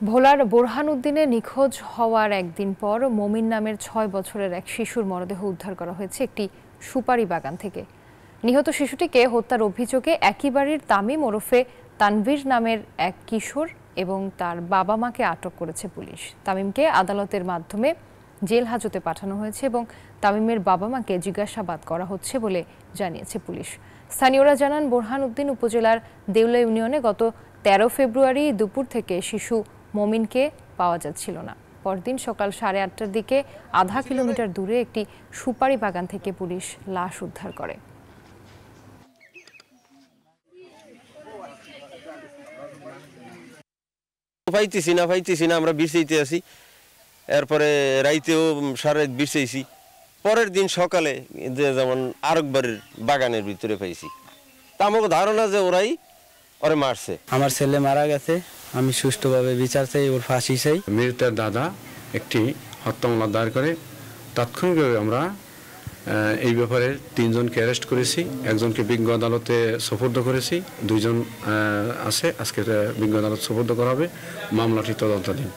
ভোলার বোরহানউদ্দিনে নিখোঁজ হওয়ার একদিন পর মমিন নামের ৬ বছরের এক শিশুর মরদেহ উদ্ধার করা হয়েছে একটি সুপারি বাগান থেকে। নিহত শিশুটিকে হত্যার অভিযোগে একই বাড়ির তামিম ওরফে তানভীর নামের এক কিশোর এবং তার বাবা মাকে আটক করেছে পুলিশ। তামিমকে আদালতের মাধ্যমে জেল হাজতে পাঠানো হয়েছে এবং তামিমের বাবা মাকে জিজ্ঞাসাবাদ করা হচ্ছে বলে জানিয়েছে পুলিশ। স্থানীয়রা জানান, বোরহানউদ্দিন উপজেলার দেউলা ইউনিয়নে গত ১৩ ফেব্রুয়ারি দুপুর থেকে শিশু মমিনকে পাওয়া যাচ্ছিল না। পরদিন সকাল ৮:৩০টার দিকে আধা কিলোমিটার দূরে একটি সুপারি বাগান থেকে পুলিশ লাশ উদ্ধার করে। পাইতেছি না আমরা বিরসাইতে আছি। এরপরে রাইতেও সারা রাত বিরসাইছি। পরের দিন সকালে যেমন আরেকবারের বাগানের ভিতরে পাইছি। তা আমাকে ধারণা যে ওরাই ওরে মারছে। আমার ছেলে মারা গেছে, আমি সুষ্ঠুভাবে বিচার চাই, ওর ফাঁসি চাই। মৃতের দাদা একটি হত্যা মামলা দায়ের করে তাৎক্ষণিকভাবে আমরা এই ব্যাপারে ৩ জনকে অ্যারেস্ট করেছি, একজনকে বিজ্ঞ আদালতে সোপর্দ করেছি, 2 জন আছে আজকে বিজ্ঞ আদালত সোপর্দ করা হবে। মামলাটি তদন্তাধীন।